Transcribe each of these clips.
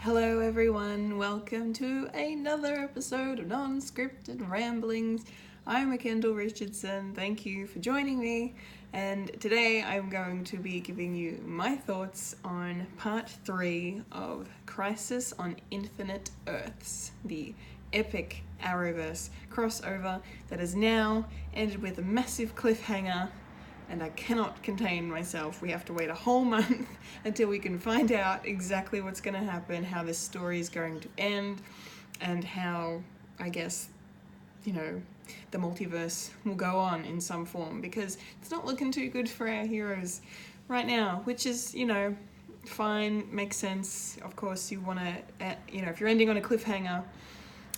Hello everyone, welcome to another episode of Non-Scripted Ramblings. I'm Kendall Richardson, thank you for joining me, and today I'm going to be giving you my thoughts on part 3 of Crisis on Infinite Earths, the epic Arrowverse crossover that has now ended with a massive cliffhanger. And I cannot contain myself. We have to wait a whole month until we can find out exactly what's going to happen, how this story is going to end, and how, I guess, the multiverse will go on in some form, because it's not looking too good for our heroes right now, which is, fine, makes sense. Of course, you want to, if you're ending on a cliffhanger,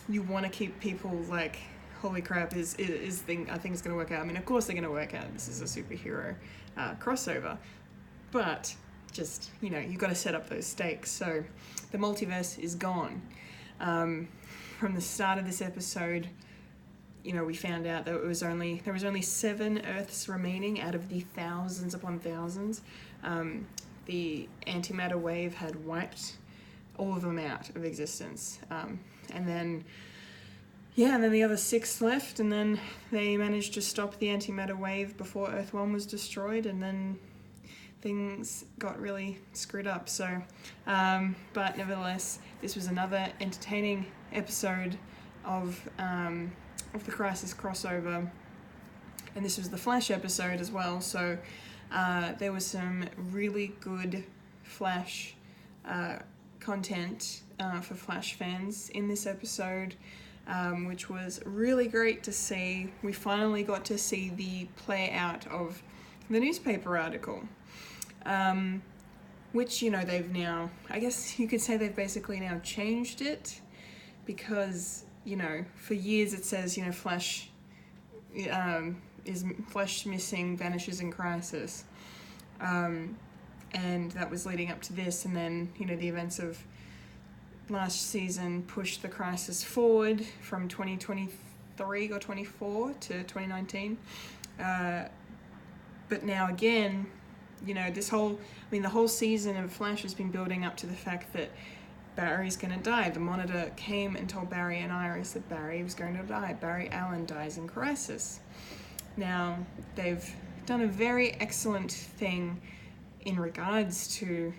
you want to keep people like, holy crap, I think it's going to work out. I mean, of course they're going to work out. This is a superhero crossover. But just, you've got to set up those stakes. So the multiverse is gone. From the start of this episode, we found out that there was only 7 Earths remaining out of the thousands upon thousands. The antimatter wave had wiped all of them out of existence. And then the other 6 left, and then they managed to stop the antimatter wave before Earth 1 was destroyed, and then things got really screwed up. So, but nevertheless, this was another entertaining episode of the Crisis crossover, and this was the Flash episode as well. So, there was some really good Flash content for Flash fans in this episode. Which was really great to see. We finally got to see the play out of the newspaper article, which, they've now, I guess you could say they've basically now changed it, because, for years it says, Flash is Flash missing, vanishes in crisis, and that was leading up to this, and then, the events of last season pushed the Crisis forward from 2023 or 24 to 2019. But now again, the whole season of Flash has been building up to the fact that Barry's going to die. The Monitor came and told Barry and Iris that Barry was going to die. Barry Allen dies in Crisis. Now, they've done a very excellent thing in regards to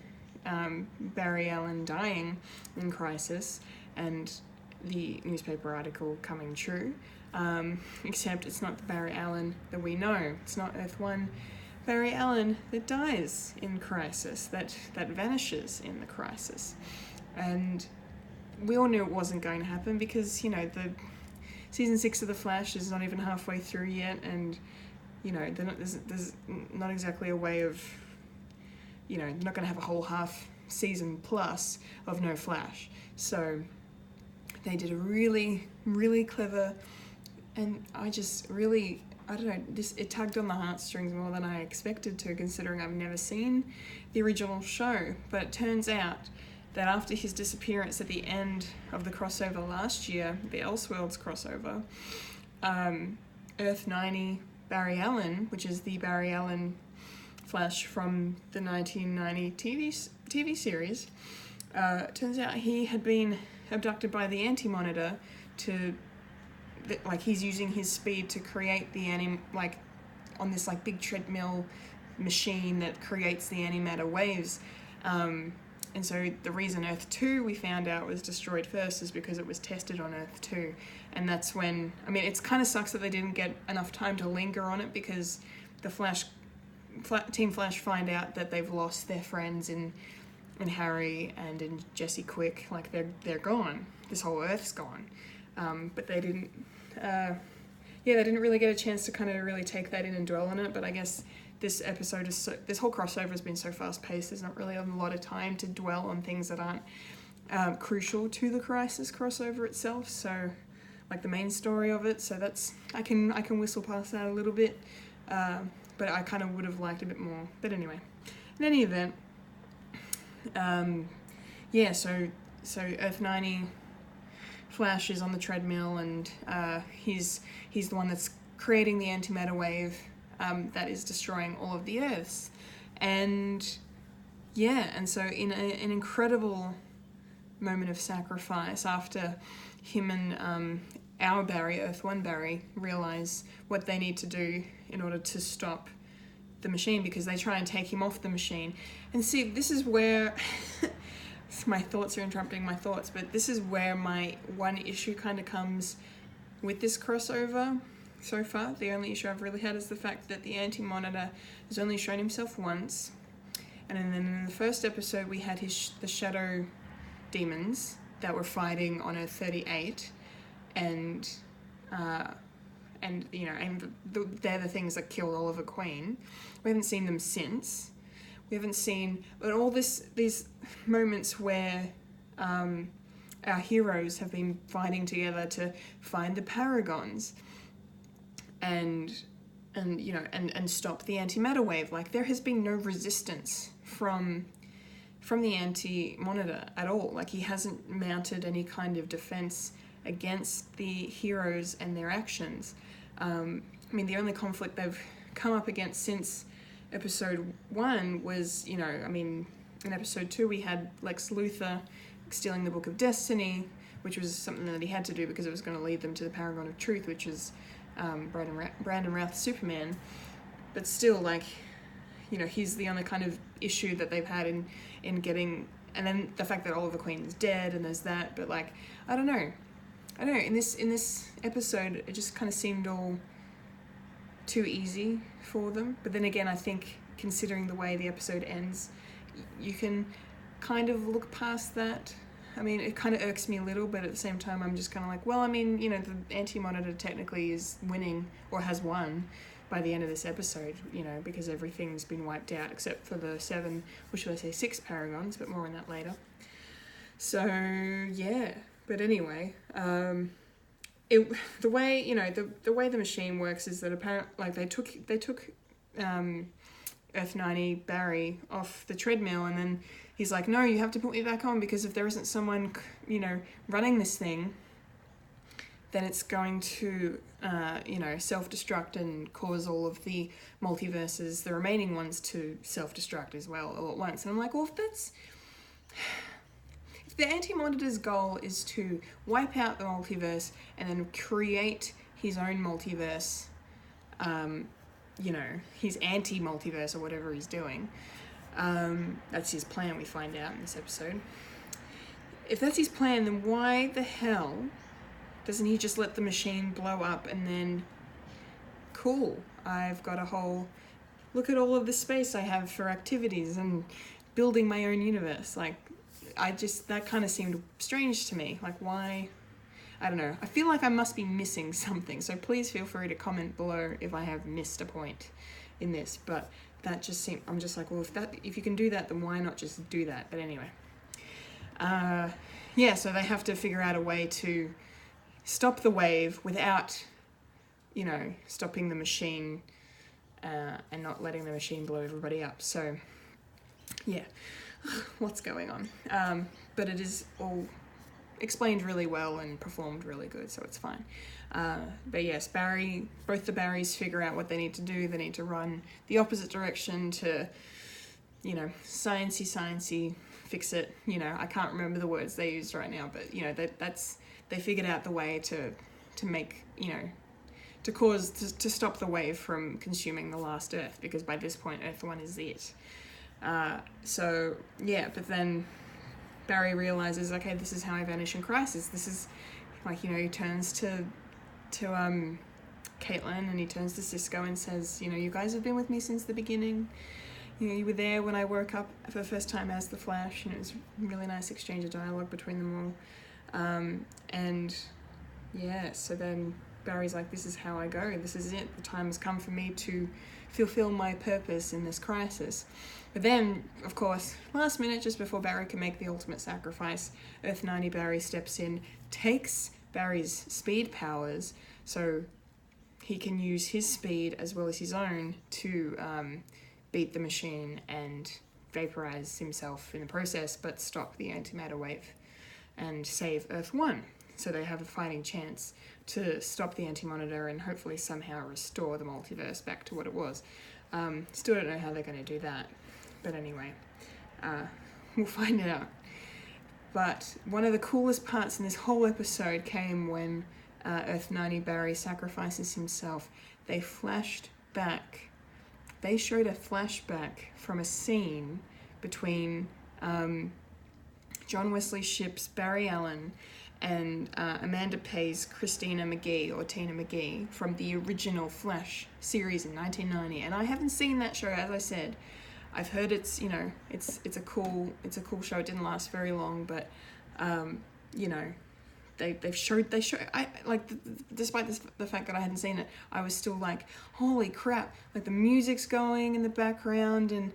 Barry Allen dying in Crisis and the newspaper article coming true, except it's not the Barry Allen that we know. It's not Earth 1 Barry Allen that dies in Crisis, that vanishes in the Crisis. And we all knew it wasn't going to happen, because, the season 6 of The Flash is not even halfway through yet, and, there's not exactly a way of, you're not going to have a whole half season plus of no Flash. So they did a really, really clever, and it tugged on the heartstrings more than I expected to, considering I've never seen the original show. But it turns out that after his disappearance at the end of the crossover last year, the Elseworlds crossover, Earth 90 Barry Allen, which is the Barry Allen Flash from the 1990 TV series, turns out he had been abducted by the Anti-Monitor he's using his speed to create the on this big treadmill machine that creates the antimatter waves. And so the reason Earth 2, we found out, was destroyed first is because it was tested on Earth 2. And that's when, it kind of sucks that they didn't get enough time to linger on it, because the Team Flash find out that they've lost their friends in Harry and in Jesse Quick. They're gone. This whole Earth's gone. But they didn't, they didn't really get a chance to kind of really take that in and dwell on it. But I guess this whole crossover has been so fast paced, there's not really a lot of time to dwell on things that aren't crucial to the Crisis crossover itself. So, the main story of it. So I can whistle past that a little bit. But I kind of would have liked a bit more. But anyway, in any event, so Earth 90 Flash is on the treadmill, and he's the one that's creating the antimatter wave that is destroying all of the Earths. And so in an incredible moment of sacrifice after him and our Barry, Earth 1 Barry, realize what they need to do in order to stop the machine, because they try and take him off the machine. And see, this is where my thoughts are interrupting my thoughts, but this is where my one issue kind of comes with this crossover so far. The only issue I've really had is the fact that the Anti-Monitor has only shown himself once, and then in the first episode we had the shadow demons that were fighting on Earth 38, and you know, and they're the things that killed Oliver Queen. We haven't seen them since. We haven't seen, but all these moments where our heroes have been fighting together to find the Paragons and you know, and stop the antimatter wave. Like, there has been no resistance from the Anti-Monitor at all. Like, he hasn't mounted any kind of defense against the heroes and their actions. I mean, the only conflict they've come up against since episode 1 was, you know, I mean, in episode 2 we had Lex Luthor stealing the Book of Destiny, which was something that he had to do because it was going to lead them to the Paragon of Truth, which is Brandon Routh's Superman. But still, like, you know, he's the only kind of issue that they've had in getting, and then the fact that Oliver Queen is dead, and there's that. But like, I don't know, in this episode it just kind of seemed all too easy for them. But then again, I think considering the way the episode ends, you can kind of look past that. I mean, it kind of irks me a little, but at the same time I'm just kind of like, well, I mean, you know, the Anti-Monitor technically is winning, or has won by the end of this episode, you know, because everything's been wiped out except for the 7, or should I say 6 Paragons, but more on that later. So yeah, but anyway, the way, you know, the way the machine works is that apparently, like, they took Earth 90 Barry off the treadmill, and then he's like, no, you have to put me back on, because if there isn't someone, you know, running this thing, then it's going to, you know, self-destruct and cause all of the multiverses, the remaining ones, to self-destruct as well all at once. And I'm like, well, if the Anti-Monitor's goal is to wipe out the multiverse and then create his own multiverse, you know, his anti-multiverse or whatever he's doing, that's his plan, we find out in this episode. If that's his plan, then why the hell doesn't he just let the machine blow up and then, cool, I've got a whole, look at all of the space I have for activities and building my own universe. Like, that kind of seemed strange to me. Like, why? I don't know. I feel like I must be missing something, so please feel free to comment below if I have missed a point in this. But that just seemed, I'm just like, well, if you can do that, then why not just do that? But anyway, yeah, so they have to figure out a way to stop the wave without, you know, stopping the machine and not letting the machine blow everybody up. So yeah, what's going on? But it is all explained really well and performed really good, so it's fine. But yes, both the Barrys figure out what they need to do. They need to run the opposite direction to, you know, sciencey, fix it. You know, I can't remember the words they used right now, but, you know, they figured out the way to make, you know, to stop the wave from consuming the last Earth, because by this point Earth 1 is it. So yeah, but then Barry realizes, okay, this is how I vanish in crisis. This is, like, you know, he turns to Caitlin, and he turns to Cisco and says, you know, you guys have been with me since the beginning. You know, you were there when I woke up for the first time as the Flash, and it was a really nice exchange of dialogue between them all. And yeah, so then Barry's like, this is how I go. This is it. The time has come for me to fulfill my purpose in this crisis. But then, of course, last minute, just before Barry can make the ultimate sacrifice, Earth 90 Barry steps in, takes Barry's speed powers, so he can use his speed as well as his own to beat the machine and vaporize himself in the process, but stop the antimatter wave and save Earth 1. So they have a fighting chance to stop the Anti-Monitor and hopefully somehow restore the multiverse back to what it was. Still don't know how they're going to do that. But anyway, we'll find out. But one of the coolest parts in this whole episode came when Earth 90 Barry sacrifices himself. They flashed back. They showed a flashback from a scene between John Wesley Shipp's Barry Allen and Amanda Pay's Christina McGee, or Tina McGee, from the original Flash series in 1990. And I haven't seen that show, as I said. I've heard it's, you know, it's a cool show. It didn't last very long, but you know, they showed despite the fact that I hadn't seen it, I was still like, holy crap, like the music's going in the background, and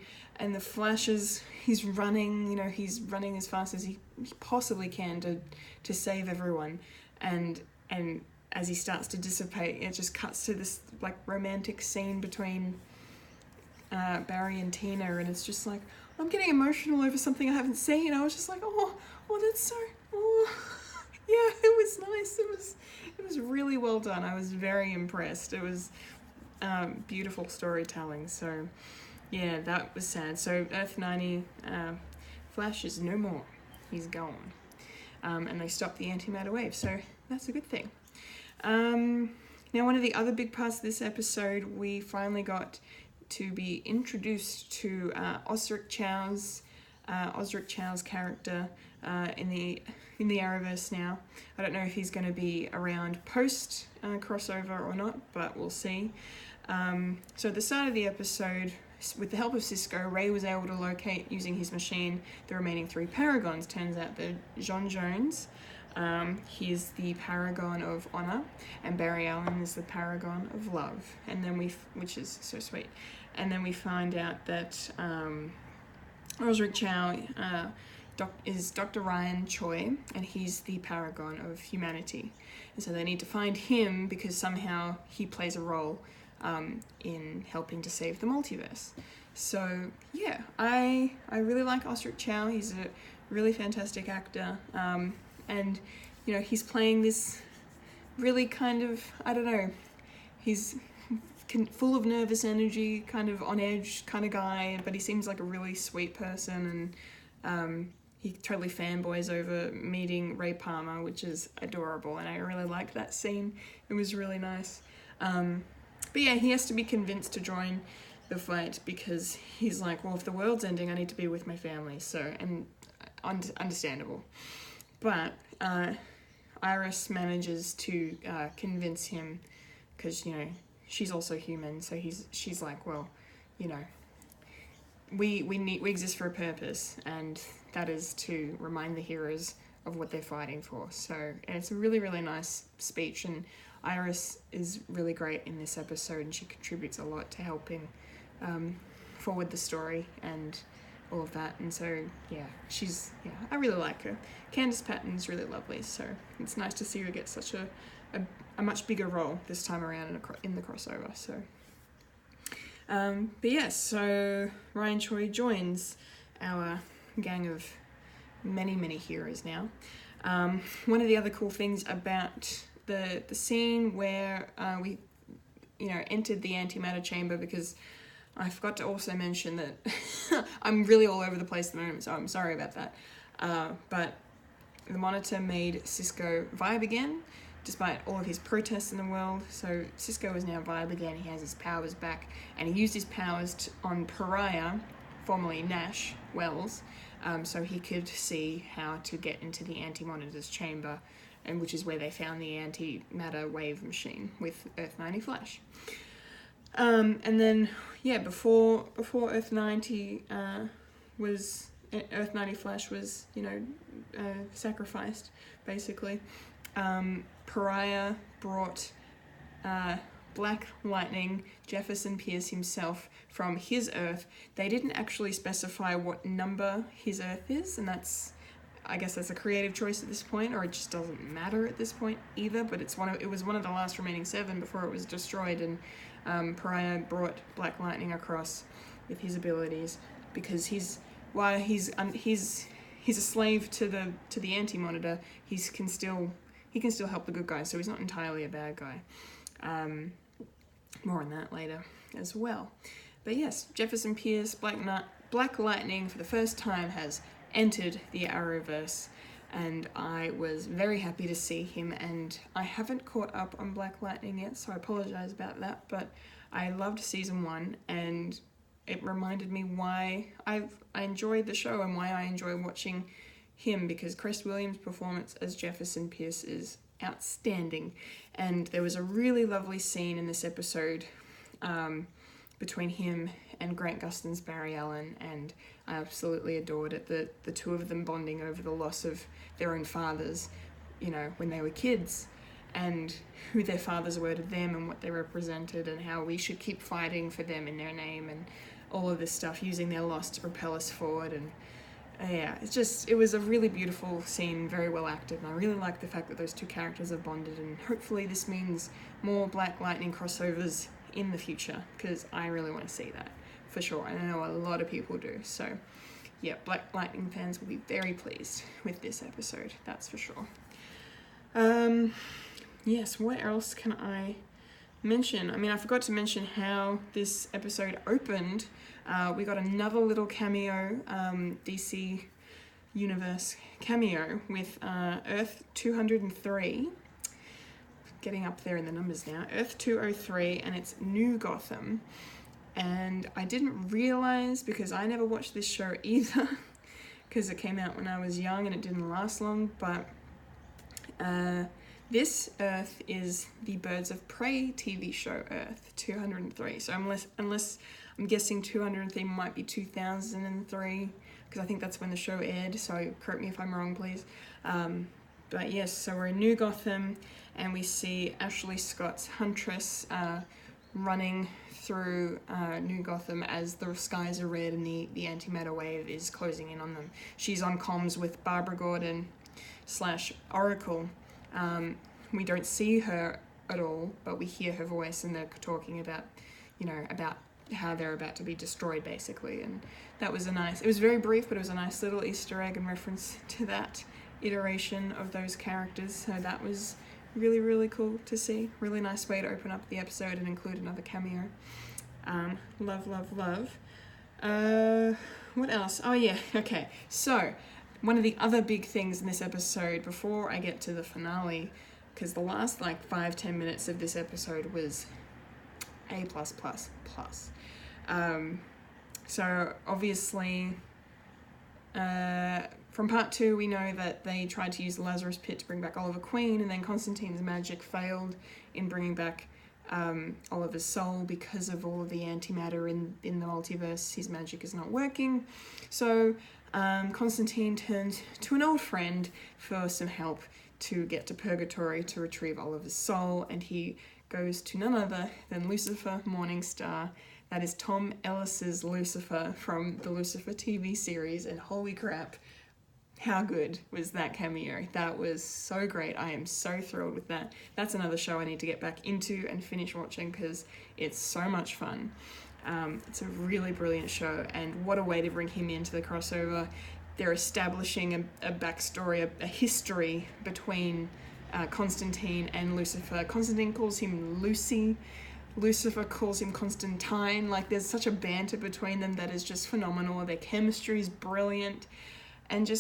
the flashes, he's running as fast as he possibly can to save everyone, and as he starts to dissipate, it just cuts to this like romantic scene between Barry and Tina, and it's just like, I'm getting emotional over something I haven't seen. I was just like, oh, that's so, yeah, it was nice. It was really well done. I was very impressed. It was beautiful storytelling. So yeah, that was sad. So Earth 90, Flash is no more. He's gone. And they stopped the antimatter wave. So that's a good thing. Now, one of the other big parts of this episode, we finally got to be introduced to Osric Chow's character in the Arrowverse now. I don't know if he's going to be around post crossover or not, but we'll see. So at the start of the episode, with the help of Cisco, Ray was able to locate, using his machine, the remaining 3 Paragons. Turns out that John Jones, he's the Paragon of Honor, and Barry Allen is the Paragon of Love. And then which is so sweet. And then we find out that Osric Chow is Dr. Ryan Choi, and he's the Paragon of Humanity. And so they need to find him because somehow he plays a role in helping to save the multiverse. So yeah, I really like Osric Chow. He's a really fantastic actor, and you know, he's playing this really kind of, I don't know, he's full of nervous energy, kind of on edge kind of guy, but he seems like a really sweet person, and he totally fanboys over meeting Ray Palmer, which is adorable, and I really liked that scene. It was really nice. But yeah, he has to be convinced to join the fight because he's like, well, if the world's ending, I need to be with my family. So, and understandable. But Iris manages to convince him, because, you know, she's also human. So she's like, well, you know, we exist for a purpose, and that is to remind the heroes of what they're fighting for. So, and it's a really, really nice speech, and Iris is really great in this episode, and she contributes a lot to helping forward the story and all of that. And so yeah, I really like her. Candice Patton's really lovely, so it's nice to see her get such a much bigger role this time around in the crossover. So but yes, so Ryan Choi joins our gang of many heroes now. One of the other cool things about the scene where we entered the antimatter chamber, because I forgot to also mention that I'm really all over the place at the moment, so I'm sorry about that. But the Monitor made Cisco vibe again, despite all of his protests in the world. So Cisco is now vibe again, he has his powers back, and he used his powers on Pariah, formerly Nash Wells, so he could see how to get into the Anti-Monitor's chamber, and which is where they found the antimatter wave machine with Earth 90 Flash. And then, yeah, before Earth 90 Earth 90 Flash was, sacrificed, basically. Pariah brought Black Lightning, Jefferson Pierce himself, from his Earth. They didn't actually specify what number his Earth is, and I guess that's a creative choice at this point, or it just doesn't matter at this point either, but it was one of the last remaining 7 before it was destroyed, and Pariah brought Black Lightning across with his abilities, because he's a slave to the Anti-Monitor, he can still help the good guys, so he's not entirely a bad guy. More on that later as well. But yes, Jefferson Pierce, Black Lightning, for the first time has entered the Arrowverse, and I was very happy to see him. And I haven't caught up on Black Lightning yet, so I apologize about that, but I loved season 1, and it reminded me why I enjoyed the show and why I enjoy watching him, because Chris Williams' performance as Jefferson Pierce is outstanding. And there was a really lovely scene in this episode between him and Grant Gustin's Barry Allen, and I absolutely adored it. The two of them bonding over the loss of their own fathers, you know, when they were kids, and who their fathers were to them and what they represented, and how we should keep fighting for them in their name, and all of this stuff, using their loss to propel us forward. And yeah, it was a really beautiful scene, very well acted, and I really like the fact that those two characters have bonded, and hopefully this means more Black Lightning crossovers in the future, because I really want to see that, for sure, and I know a lot of people do. So yeah, Black Lightning fans will be very pleased with this episode, that's for sure. Yes, what else can I mention? I mean, I forgot to mention how this episode opened. We got another little cameo, DC Universe cameo with Earth 203, getting up there in the numbers now, Earth 203, and it's New Gotham. And I didn't realize, because I never watched this show either, because it came out when I was young and it didn't last long, but this Earth is the Birds of Prey TV show, Earth 203. So unless I'm guessing 203 might be 2003, because I think that's when the show aired, so correct me if I'm wrong, please. But yes, so we're in New Gotham, and we see Ashley Scott's Huntress running through New Gotham as the skies are red and the antimatter wave is closing in on them. She's on comms with Barbara Gordon / Oracle. We don't see her at all, but we hear her voice, and they're talking about, you know, about how they're about to be destroyed, basically. And that was it was very brief, but it was a nice little Easter egg and reference to that iteration of those characters. So that was really, really cool to see. Really nice way to open up the episode and include another cameo. Love, love, love. What else? Oh yeah, okay. So, one of the other big things in this episode, before I get to the finale, because the last 5-10 minutes of this episode was A++++. So obviously, from part 2, we know that they tried to use the Lazarus Pit to bring back Oliver Queen, and then Constantine's magic failed in bringing back Oliver's soul because of all of the antimatter in the multiverse. His magic is not working. So Constantine turns to an old friend for some help to get to Purgatory to retrieve Oliver's soul, and he goes to none other than Lucifer Morningstar. That is Tom Ellis's Lucifer from the Lucifer TV series, and holy crap, how good was that cameo? That was so great. I am so thrilled with that. That's another show I need to get back into and finish watching, because it's so much fun. It's a really brilliant show, and what a way to bring him into the crossover. They're establishing a backstory, a history between Constantine and Lucifer. Constantine calls him Lucy. Lucifer calls him Constantine. There's such a banter between them that is just phenomenal. Their chemistry is brilliant. And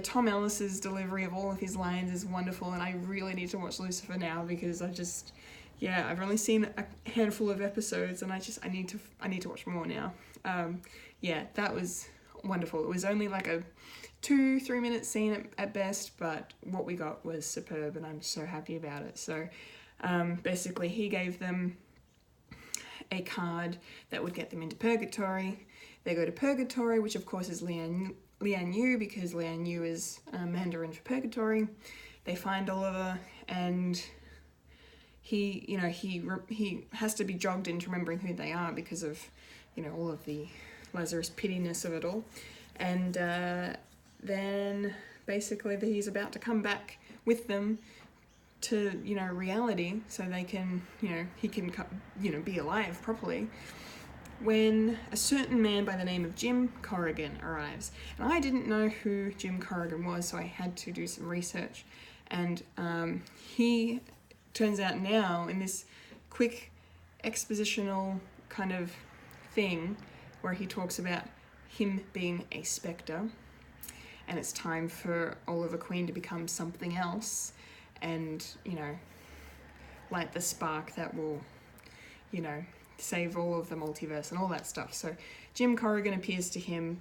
Tom Ellis's delivery of all of his lines is wonderful, and I really need to watch Lucifer now, because I've only seen a handful of episodes, and I need to watch more now. That was wonderful. It was only a 2-3 minute scene at best, but what we got was superb, and I'm so happy about it. So basically he gave them a card that would get them into Purgatory. They go to Purgatory, which of course is Lian Yu, because Lian Yu is Mandarin for Purgatory. They find Oliver, and he has to be jogged into remembering who they are because of, all of the Lazarus pittiness of it all. And then basically he's about to come back with them to, reality, so they can, he can, be alive properly, when a certain man by the name of Jim Corrigan arrives. And I didn't know who Jim Corrigan was, so I had to do some research. And he turns out now, in this quick expositional kind of thing, where he talks about him being a spectre, and it's time for Oliver Queen to become something else, and, you know, light the spark that will, you know, save all of the multiverse and all that stuff. So Jim Corrigan appears to him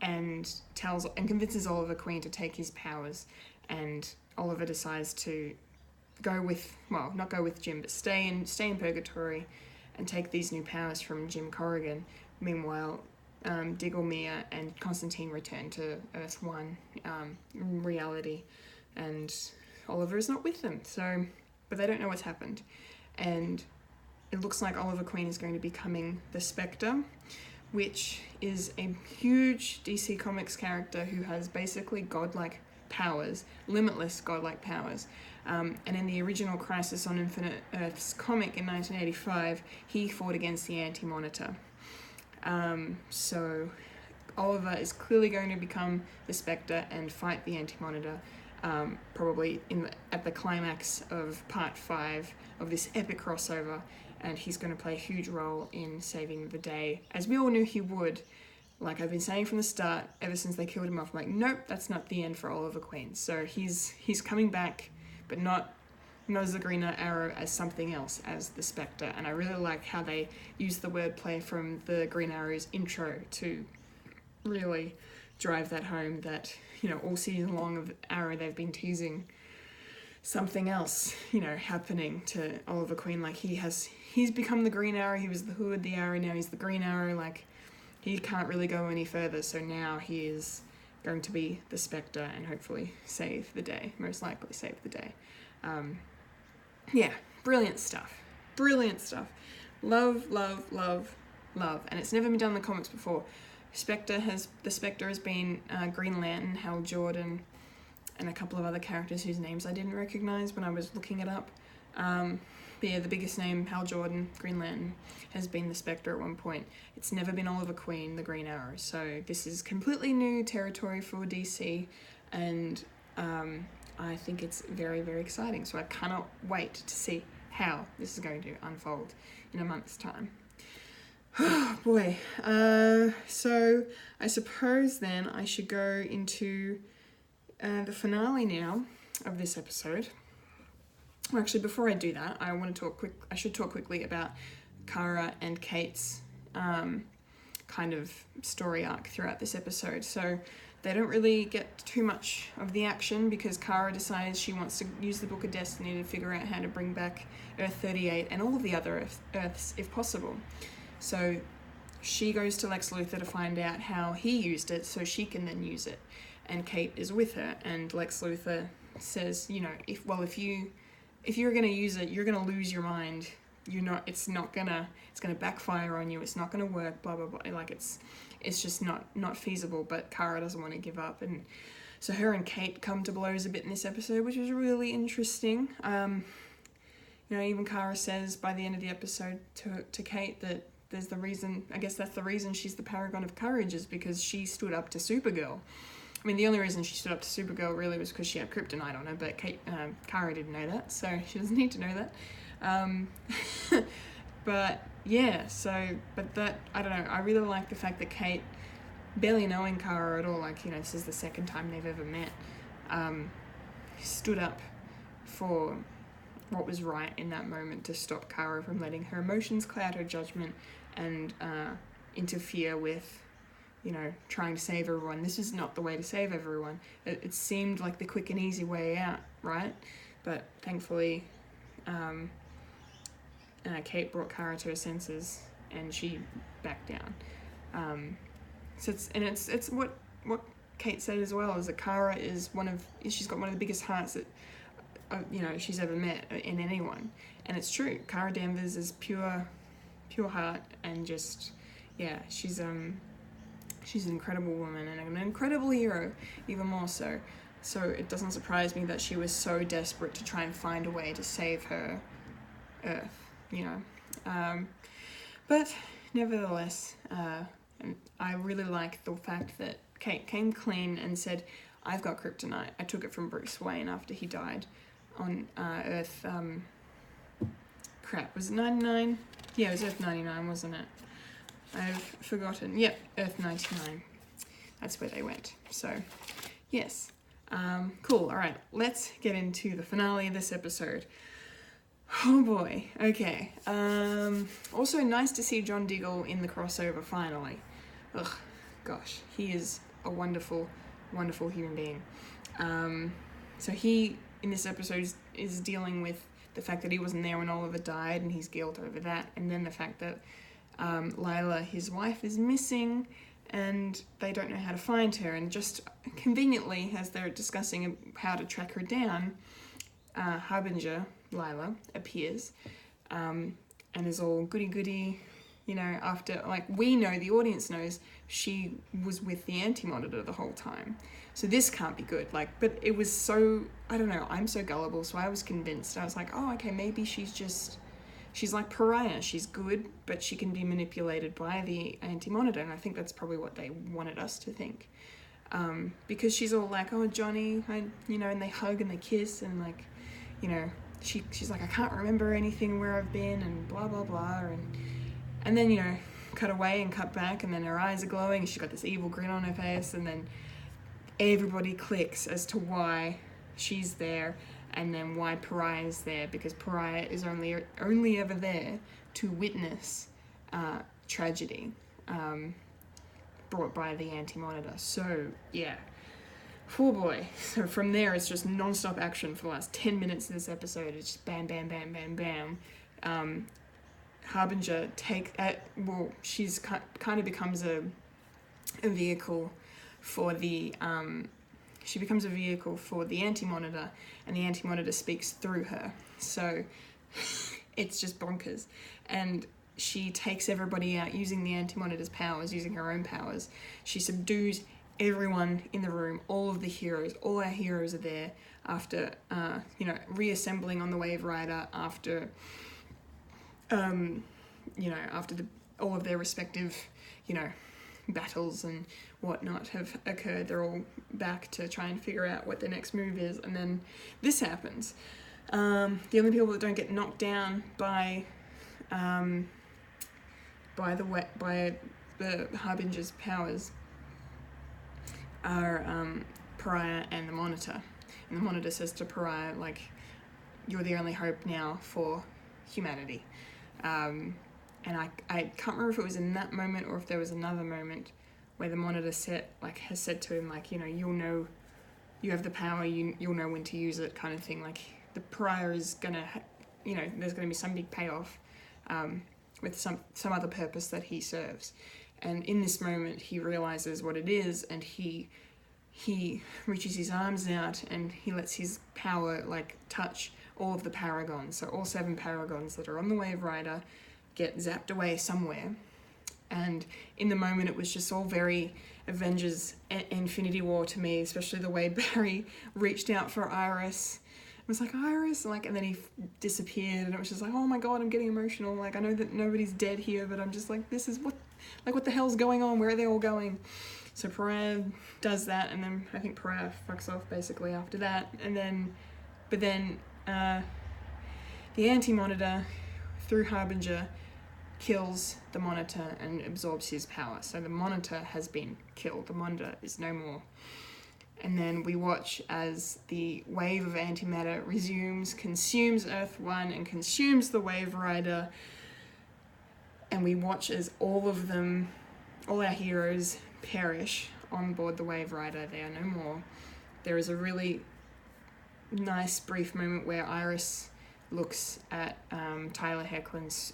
and convinces Oliver Queen to take his powers, and Oliver decides to not go with Jim, but stay in purgatory and take these new powers from Jim Corrigan. Meanwhile, Diggle, Mia, and Constantine return to Earth 1 reality, and Oliver is not with them. So, but they don't know what's happened, and it looks like Oliver Queen is going to be becoming the Spectre, which is a huge DC Comics character who has basically godlike powers, limitless godlike powers. And in the original Crisis on Infinite Earths comic in 1985, he fought against the Anti-Monitor. So Oliver is clearly going to become the Spectre and fight the Anti-Monitor, probably at the climax of Part 5 of this epic crossover, and he's going to play a huge role in saving the day, as we all knew he would. Like I've been saying from the start, ever since they killed him off, I'm like, nope, that's not the end for Oliver Queen. So he's coming back, but not as the Green Arrow, as something else, as the Spectre. And I really like how they use the wordplay from the Green Arrow's intro to really drive that home, that, you know, all season long of Arrow they've been teasing something else, you know, happening to Oliver Queen. Like he's become the Green Arrow. He was the Hood, the Arrow, now he's the Green Arrow. Like he can't really go any further, so now he is going to be the Spectre and hopefully save the day, most likely save the day. Yeah, brilliant stuff. Brilliant stuff. Love, love, love, love. And it's never been done in the comics before. The Spectre has been Green Lantern, Hal Jordan, and a couple of other characters whose names I didn't recognize when I was looking it up. But yeah, the biggest name, Hal Jordan, Green Lantern, has been the Spectre at one point. It's never been Oliver Queen, the Green Arrow. So this is completely new territory for DC, and I think it's very, very exciting. So I cannot wait to see how this is going to unfold in a month's time. Oh boy. So I suppose then I should go into the finale now of this episode. Well, actually, before I do that, I should talk quickly about Kara and Kate's kind of story arc throughout this episode. So they don't really get too much of the action because Kara decides she wants to use the Book of Destiny to figure out how to bring back Earth 38 and all of the other Earths if possible. So she goes to Lex Luthor to find out how he used it so she can then use it. And Kate is with her, and Lex Luthor says, you know, if you're going to use it, you're going to lose your mind. It's going to backfire on you. It's not going to work, blah, blah, blah. Like it's just not feasible, but Kara doesn't want to give up. And so her and Kate come to blows a bit in this episode, which is really interesting. You know, even Kara says by the end of the episode to Kate that that's the reason she's the paragon of courage, is because she stood up to Supergirl. I mean, the only reason she stood up to Supergirl really was because she had kryptonite on her, but Kara didn't know that, so she doesn't need to know that. But yeah, but that, I don't know, I really like the fact that Kate, barely knowing Kara at all, like, you know, this is the second time they've ever met, stood up for what was right in that moment to stop Kara from letting her emotions cloud her judgment and interfere with, you know, trying to save everyone. This is not the way to save everyone. It seemed like the quick and easy way out, right? But thankfully, Kate brought Kara to her senses, and she backed down. So it's what Kate said as well, is that Kara is she's got one of the biggest hearts that she's ever met in anyone, and it's true. Kara Danvers is pure heart, and just she's an incredible woman and an incredible hero, even more so. So it doesn't surprise me that she was so desperate to try and find a way to save her Earth, you know. But nevertheless, I really like the fact that Kate came clean and said, I've got kryptonite. I took it from Bruce Wayne after he died on Earth, was it 99? Yeah, it was Earth 99, wasn't it? I've forgotten. Yep, Earth 99. That's where they went. So, Yes. Cool. All right. Let's get into the finale of this episode. Oh boy. Okay. Also nice to see John Diggle in the crossover finally. Ugh. Gosh. He is a wonderful, wonderful human being. So he, in this episode, is dealing with the fact that he wasn't there when Oliver died and his guilt over that, and then the fact that Lila, his wife, is missing and they don't know how to find her, and just conveniently, as they're discussing how to track her down, Harbinger, Lila, appears and is all goody-goody, you know, after, like, we know, the audience knows, she was with the Anti-Monitor the whole time. So this can't be good, like, but it was so, I don't know, I'm so gullible, so I was convinced. I was like, oh, okay, maybe she's like Pariah. She's good, but she can be manipulated by the Anti-Monitor, and I think that's probably what they wanted us to think. Because she's all like, oh, Johnny, you know, and they hug and they kiss, and, like, you know, she's like, I can't remember anything where I've been, and blah, blah, blah, and then, you know, cut away and cut back, and then her eyes are glowing, and she's got this evil grin on her face, and then everybody clicks as to why she's there, and then why Pariah is there, because Pariah is only ever there to witness tragedy brought by the Anti-Monitor. So, yeah. Oh boy. So from there, it's just non-stop action for the last 10 minutes of this episode. It's just bam, bam, bam, bam, bam. Harbinger she's kind of becomes a vehicle for the she becomes a vehicle for the Anti-Monitor, and the Anti-Monitor speaks through her. So it's just bonkers. And she takes everybody out using the Anti-Monitor's powers, using her own powers. She subdues everyone in the room, all of the heroes. All our heroes are there after, you know, reassembling on the Wave Rider after, you know, after all of their respective, you know, battles and whatnot have occurred. They're all back to try and figure out what their next move is, and then this happens. The only people that don't get knocked down by the Harbinger's powers are Pariah and the Monitor. And the Monitor says to Pariah, like, you're the only hope now for humanity. And I can't remember if it was in that moment or if there was another moment where the Monitor has said to him, like, you know, you'll know, you have the power, you'll know when to use it, kind of thing. Like, the Pariah is gonna, you know, there's gonna be some big payoff with some other purpose that he serves. And in this moment, he realizes what it is, and he reaches his arms out and he lets his power, like, touch all of the Paragons. So all 7 Paragons that are on the Wave Rider get zapped away somewhere. And in the moment, it was just all very Avengers Infinity War to me, especially the way Barry reached out for Iris. It was like, Iris, like, and then he disappeared, and it was just like, oh my god, I'm getting emotional. Like, I know that nobody's dead here, but I'm just like, this is what the hell's going on? Where are they all going? So Pariah does that, and then I think Pariah fucks off basically after that. But then the Anti-Monitor, through Harbinger, kills the Monitor and absorbs his power. So the Monitor has been killed. The Monitor is no more. And then we watch as the wave of antimatter resumes, consumes Earth-1 and consumes the Wave Rider. And we watch as all our heroes perish on board the Wave Rider. They are no more. There is a really nice brief moment where Iris looks at Tyler Hoechlin's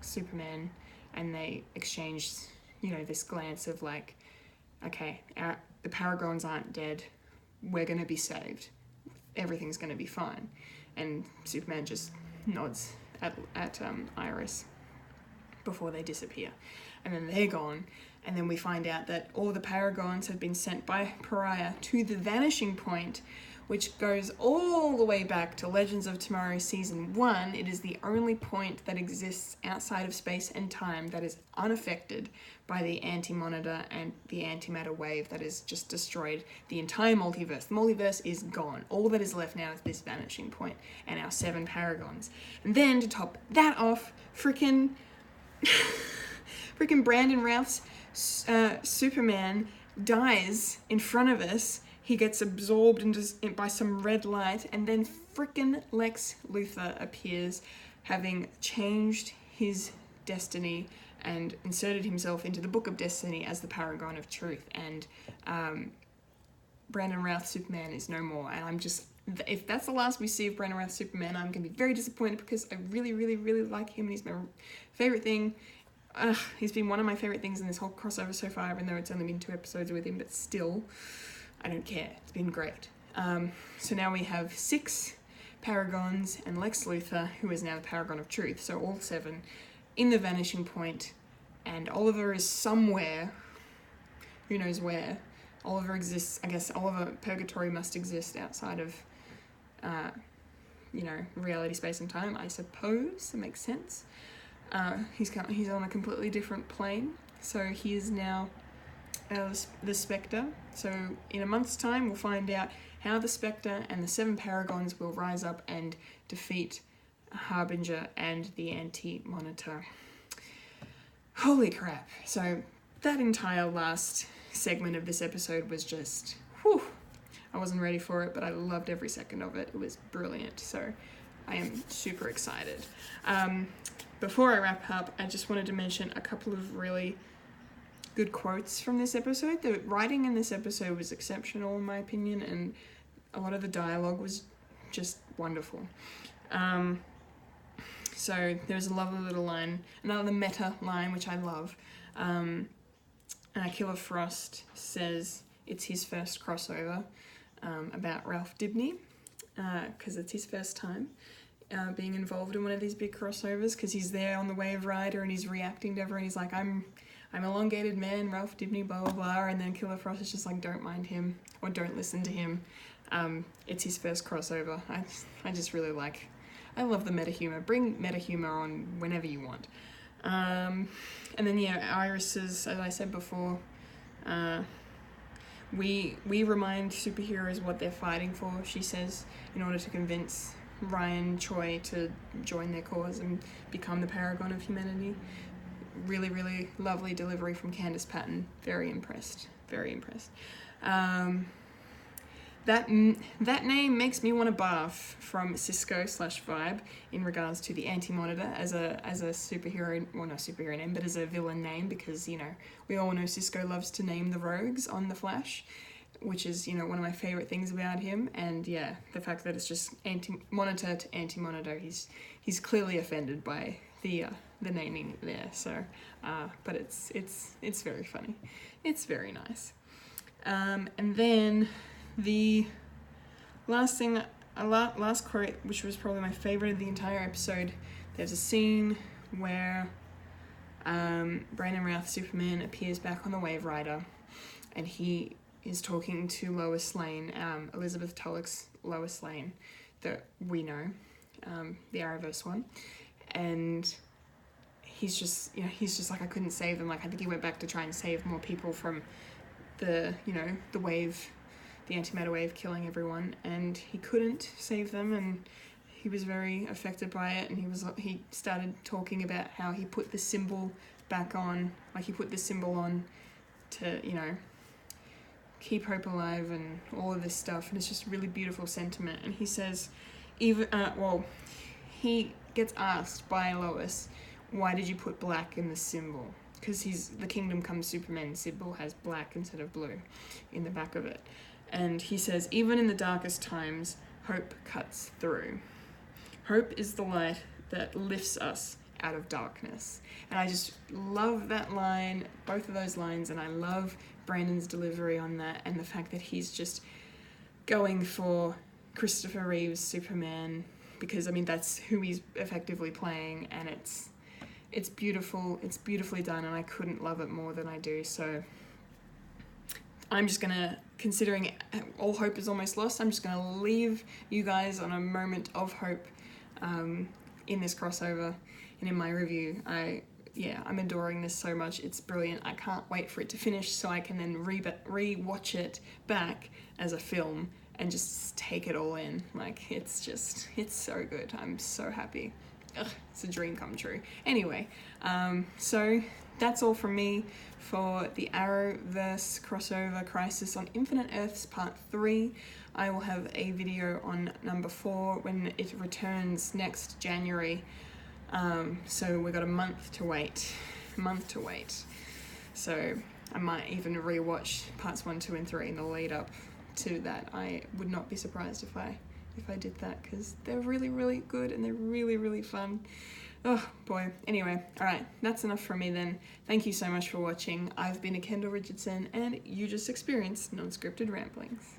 Superman, and they exchange, you know, this glance of like, okay, the Paragons aren't dead, we're going to be saved, everything's going to be fine. And Superman just nods at Iris before they disappear. And then they're gone, and then we find out that all the Paragons have been sent by Pariah to the Vanishing Point, which goes all the way back to Legends of Tomorrow Season 1. It is the only point that exists outside of space and time that is unaffected by the Anti-Monitor and the antimatter wave that has just destroyed the entire multiverse. The multiverse is gone. All that is left now is this Vanishing Point and our 7 Paragons. And then to top that off, frickin' Brandon Routh's Superman dies in front of us. he gets absorbed by some red light, and then frickin' Lex Luthor appears, having changed his destiny and inserted himself into the Book of Destiny as the Paragon of Truth. And Brandon Routh's Superman is no more. And I'm just, if that's the last we see of Brandon Routh's Superman, I'm going to be very disappointed, because I really, really, really like him, and he's my favourite thing. He's been one of my favourite things in this whole crossover so far, even though it's only been 2 episodes with him, but still, I don't care. It's been great. So now we have 6 Paragons and Lex Luthor, who is now the Paragon of Truth. So all 7 in the Vanishing Point, and Oliver is somewhere. Who knows where? Oliver exists. I guess Oliver Purgatory must exist outside of, reality, space, and time. I suppose that makes sense. He's on a completely different plane. So he is now the Spectre. So in a month's time, we'll find out how the Spectre and the 7 Paragons will rise up and defeat Harbinger and the Anti-Monitor. Holy crap. So that entire last segment of this episode was just, whew. I wasn't ready for it, but I loved every second of it. It was brilliant. So I am super excited. Before I wrap up, I just wanted to mention a couple of really good quotes from this episode. The writing in this episode was exceptional, in my opinion, and a lot of the dialogue was just wonderful. So there's a lovely little line, another meta line, which I love. Killer Frost says it's his first crossover about Ralph Dibny, because it's his first time being involved in one of these big crossovers, because he's there on the Wave Rider and he's reacting to everyone. He's like, I'm elongated man, Ralph Dibny, blah, blah, blah. And then Killer Frost is just like, don't mind him, or don't listen to him. It's his first crossover. I just really I love the meta humor. Bring meta humor on whenever you want. And then, Iris's, as I said before, we remind superheroes what they're fighting for, she says, in order to convince Ryan Choi to join their cause and become the paragon of humanity. Really, really lovely delivery from Candice Patton. Very impressed. Very impressed. That name makes me want to barf, from Cisco/Vibe, in regards to the Anti-Monitor as a superhero, well, not superhero name, but as a villain name, because, we all know Cisco loves to name the rogues on The Flash, which is, one of my favourite things about him. And yeah, the fact that it's just Anti-Monitor to Anti-Monitor, he's clearly offended by the naming there. So, but it's very funny. It's very nice. And then the last quote, which was probably my favourite of the entire episode, there's a scene where Brandon Routh Superman appears back on the Wave Rider, and he is talking to Lois Lane, Elizabeth Tulloch's Lois Lane, that we know, the Arrowverse one, and he's just like, I couldn't save them. Like, I think he went back to try and save more people from the wave, the antimatter wave killing everyone, and he couldn't save them, and he was very affected by it, and he started talking about how he put the symbol back on, like he put the symbol on to, keep hope alive and all of this stuff, and it's just really beautiful sentiment. And he says, he gets asked by Lois, why did you put black in the symbol? Because the Kingdom Come Superman symbol has black instead of blue in the back of it. And he says, even in the darkest times, hope cuts through. Hope is the light that lifts us out of darkness. And I just love that line, both of those lines, and I love Brandon's delivery on that, and the fact that he's just going for Christopher Reeve's Superman, because, that's who he's effectively playing, and it's beautiful, it's beautifully done, and I couldn't love it more than I do. So I'm just gonna, considering all hope is almost lost, I'm just gonna leave you guys on a moment of hope in this crossover and in my review. I'm adoring this so much. It's brilliant. I can't wait for it to finish so I can then re-watch it back as a film and just take it all in. Like, it's so good. I'm so happy. Ugh, it's a dream come true. Anyway, so that's all from me for the Arrowverse crossover Crisis on Infinite Earths Part 3. I will have a video on number 4 when it returns next January. So we've got a month to wait. So I might even rewatch parts 1, 2, and 3 in the lead up to that. I would not be surprised if I did that, because they're really, really good and they're really, really fun. Oh boy. Anyway, alright, that's enough from me then. Thank you so much for watching. I've been Kendall Richardson, and you just experienced non-scripted ramblings.